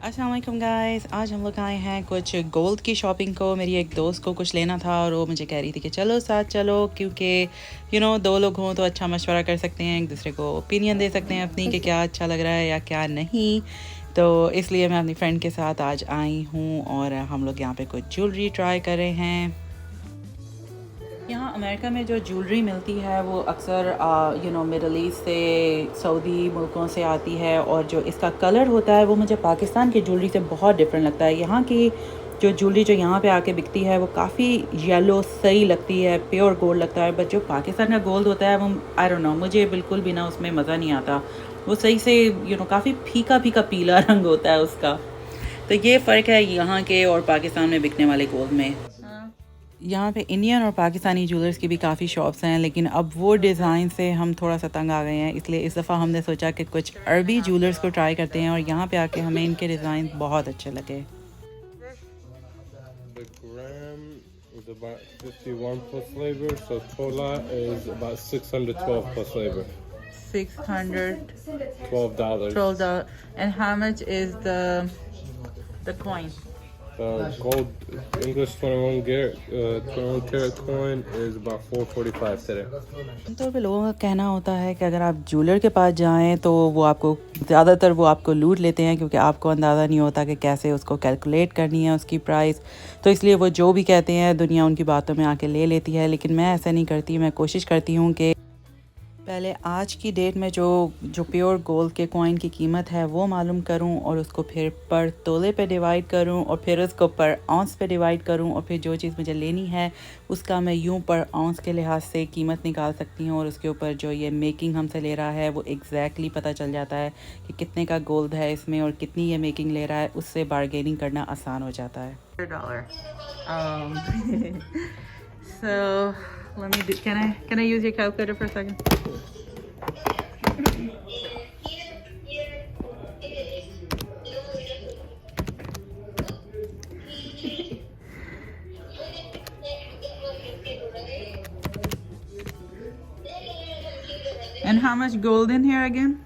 अस्सलाम वालेकुम गाइस, आज हम लोग आए हैं कुछ गोल्ड की शॉपिंग को। मेरी एक दोस्त को कुछ लेना था और वो मुझे कह रही थी कि चलो साथ चलो, क्योंकि दो लोग हों तो अच्छा मशवरा कर सकते हैं, एक दूसरे को ओपिनियन दे सकते हैं अपनी कि क्या अच्छा लग रहा है या क्या नहीं। तो इसलिए मैं अपनी फ्रेंड के साथ आज आई हूँ और हम लोग यहाँ पे कुछ ज्वेलरी ट्राई कर रहे हैं। यहाँ अमेरिका में जो ज्वेलरी मिलती है वो अक्सर मिडल ईस्ट से, सऊदी मुल्कों से आती है, और जो इसका कलर होता है वो मुझे पाकिस्तान की ज्वेलरी से बहुत डिफरेंट लगता है। यहाँ की जो ज्वेलरी जो यहाँ पे आके बिकती है वो काफ़ी येलो सही लगती है, प्योर गोल्ड लगता है, बट जो पाकिस्तान का गोल्ड होता है वो आई डोंट नो, मुझे बिल्कुल भी ना उसमें मज़ा नहीं आता। वो सही से काफ़ी फीका फीका पीला रंग होता है उसका। तो ये फ़र्क है यहाँ के और पाकिस्तान में बिकने वाले गोल्ड में। यहाँ पे इंडियन और पाकिस्तानी ज्वेलर्स की भी काफ़ी शॉप्स हैं, लेकिन अब वो डिज़ाइन से हम थोड़ा सा तंग आ गए हैं, इसलिए इस दफ़ा हमने सोचा कि कुछ अरबी ज्वेलर्स को ट्राई करते हैं और यहाँ पे आके हमें इनके डिज़ाइन बहुत अच्छे लगे। The gram is about 51 plus labor, so tola is about 612 plus labor. $612. $12. And how much is the coin? The gold English 21 karat coin is about 445 today. आमतौर पे लोगों का कहना होता है कि अगर आप ज्वेलर के पास जाएं तो वो आपको लूट लेते हैं, क्योंकि आपको अंदाज़ा नहीं होता कि कैसे उसको कैलकुलेट करनी है उसकी प्राइस। तो इसलिए वो जो भी कहते हैं दुनिया उनकी बातों में आके ले लेती है, लेकिन मैं ऐसा नहीं करती। मैं कोशिश करती हूँ कि पहले आज की डेट में जो प्योर गोल्ड के कॉइन की कीमत है वो मालूम करूं, और उसको फिर पर तोले पे डिवाइड करूं, और फिर उसको पर आउंस पे डिवाइड करूं, और फिर जो चीज़ मुझे लेनी है उसका मैं यूं पर आउंस के लिहाज से कीमत निकाल सकती हूं, और उसके ऊपर जो ये मेकिंग हमसे ले रहा है वो एग्जैक्टली पता चल जाता है कि कितने का गोल्ड है इसमें और कितनी ये मेकिंग ले रहा है। उससे बारगेनिंग करना आसान हो जाता है। So let me can I use your calculator for a second? And how much gold in here again?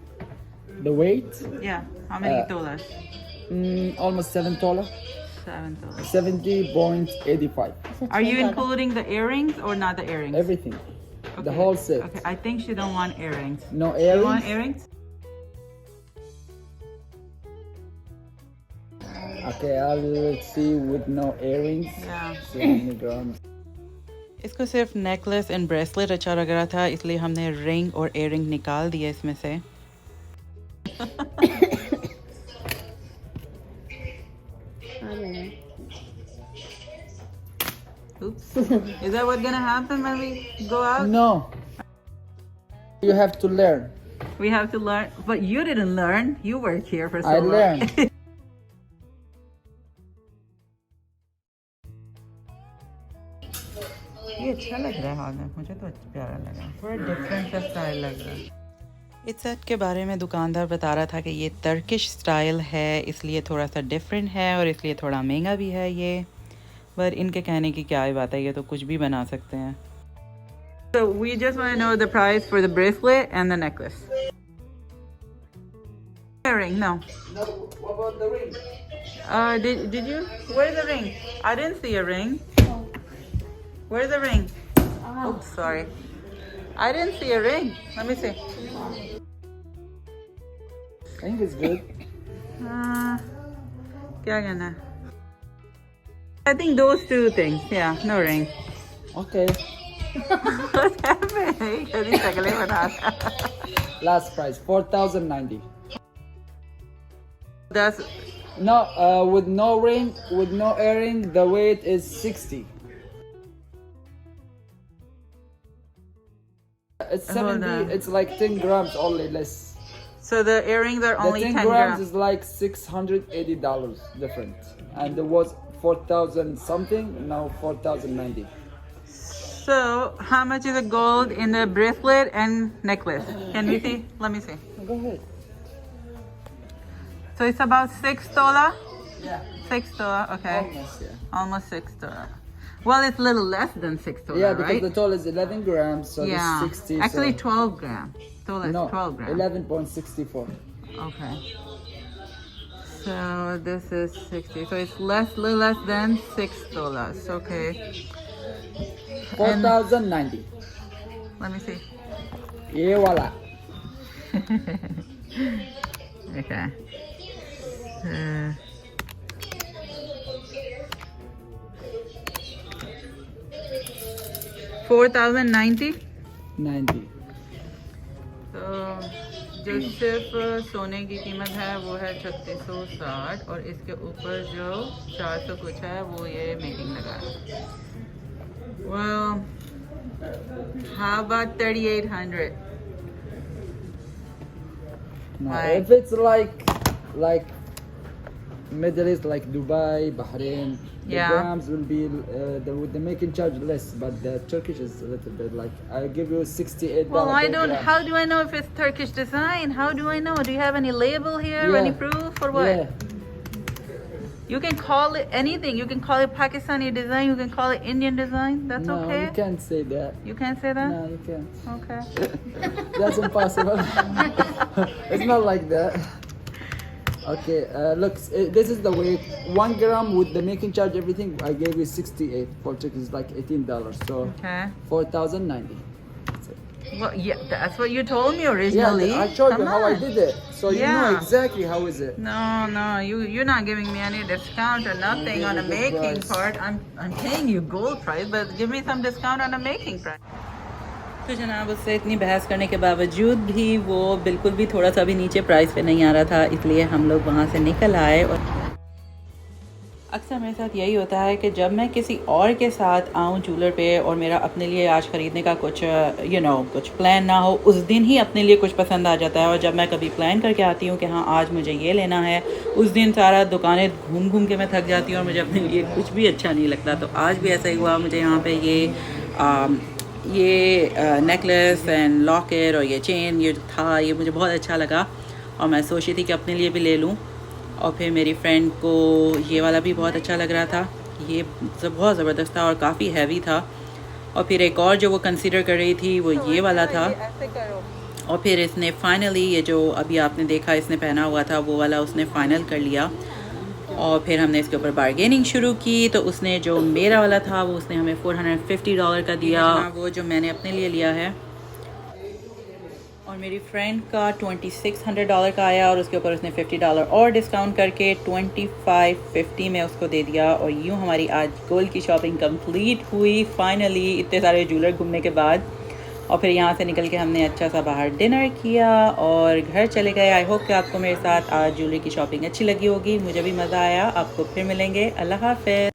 The weight? Yeah, how many dollars? Almost $7. $7. 70.85. Are you including the earrings or not the earrings? Everything. Okay. The whole set. Okay, I think she don't want earrings. No You earrings? want earrings? Okay, I'll see with no earrings. Yeah. 70 grams. इसको सिर्फ necklace and bracelet अच्छा लग रहा था, इसलिए हमने ring और earring निकाल दिए इसमें से। Oops. Is that what's gonna happen when we go out? No. You have to learn. We have to learn, but you didn't learn. You work here for so I long. learned. ये अच्छा लग रहा है हाथ में, मुझे तो प्यारा लगा, थोड़ा डिफरेंट सा स्टाइल लग रहा है। इस सेट के बारे में दुकानदार बता रहा था कि ये टर्किश स्टाइल है, इसलिए थोड़ा सा डिफरेंट है और इसलिए थोड़ा महंगा भी है ये, पर इनके कहने की क्या ही बात है, ये तो कुछ भी बना सकते हैं। So we just want to know the price for the bracelet and the necklace. Ring, no. No, what about the ring? Did you? Where's the ring? I didn't see a ring. Where's the ring? Oops, sorry. I didn't see a ring. Let me see. I think it's good. क्या करना है? I think those two things. Yeah, no ring. Okay. What happened? कभी शक्लें बना रहा। Last price, 4,090. That's No, with no ring, with no earring, the weight is 60. It's Hold 70, on. it's like 10 grams only less. so the earrings are The only 10 10 grams grams. is like $680 different. And it was 4,000 something, now 4,090. So how much is the gold in the bracelet and necklace? Can we see? Let me see. Go ahead. So it's about $6. Yeah. $6. Okay. Almost, yeah. Almost $6. Well, it's a little less than $6, Yeah, because right? the toll is 11 grams, so yeah. this 60. Actually, so 12 grams. So that's no, 12 grams. 11.64. Okay. So this is 60. So it's little less than $6. Okay. 4,090. Let me see. ये वाला. Okay. 4,090. 90. तो जो सिर्फ सोने की कीमत है वो है 3660 और इसके ऊपर जो 400 कुछ है वो ये मेकिंग लगा है. Well, how about 3,800? No, Like- if it's like Middle East, like Dubai, Bahrain, the Yeah. grams will be with the making charge less, but the Turkish is a little bit like I give you $68. Well, I per don't. gram. How do I know if it's Turkish design? How do I know? Do you have any label here? Yeah. Any proof or what? Yeah. You can call it anything. You can call it Pakistani design. You can call it Indian design. That's No, okay. you can't say that. You can't say that. No, you can't. Okay. That's impossible. It's not like that. Okay, look, this is the weight. 1 gram with the making charge, everything. I gave you 68. For Turkey is like $18. So Okay. 4,090. That's it. Well, yeah, that's what you told me originally. Yeah, I showed you Come how I on. did it. So you know Yeah. exactly how is it. No, you're not giving me any discount or nothing gave on you a good making price. part. I'm paying you gold price, but give me some discount on a making price. तो जनाब उससे इतनी बहस करने के बावजूद भी वो बिल्कुल भी थोड़ा सा भी नीचे प्राइस पे नहीं आ रहा था, इसलिए हम लोग वहाँ से निकल आए. और अक्सर मेरे साथ यही होता है कि जब मैं किसी और के साथ आऊँ जूलर पे और मेरा अपने लिए आज ख़रीदने का कुछ कुछ प्लान ना हो, उस दिन ही अपने लिए कुछ पसंद आ जाता है. और जब मैं कभी प्लान करके आती हूँ कि हाँ आज मुझे ये लेना है, उस दिन सारा दुकानें घूम घूम के मैं थक जाती हूँ और मुझे अपने लिए कुछ भी अच्छा नहीं लगता. तो आज भी ऐसा ही हुआ. मुझे यहाँ पे ये नेकलेस एंड लॉकेट और ये चेन ये था, ये मुझे बहुत अच्छा लगा और मैं सोची थी कि अपने लिए भी ले लूँ. और फिर मेरी फ्रेंड को ये वाला भी बहुत अच्छा लग रहा था. ये बहुत ज़बरदस्त था और काफ़ी हैवी था. और फिर एक और जो वो कंसीडर कर रही थी वो ये वाला था. और फिर इसने फाइनली ये जो अभी आपने देखा इसने पहना हुआ था वो वाला उसने फ़ाइनल कर लिया. और फिर हमने इसके ऊपर बारगेनिंग शुरू की तो उसने जो मेरा वाला था वो उसने हमें $450 का दिया, वो जो मैंने अपने लिए लिया है. और मेरी फ्रेंड का $2,600 का आया और उसके ऊपर उसने $50 और डिस्काउंट करके $2,550 में उसको दे दिया. और यूँ हमारी आज गोल्ड की शॉपिंग कंप्लीट हुई फाइनली इतने सारे जूलर घूमने के बाद. और फिर यहाँ से निकल के हमने अच्छा सा बाहर डिनर किया और घर चले गए. आई होप कि आपको मेरे साथ आज ज्वेलरी की शॉपिंग अच्छी लगी होगी. मुझे भी मज़ा आया. आपको फिर मिलेंगे. अल्लाह हाफ़िज़.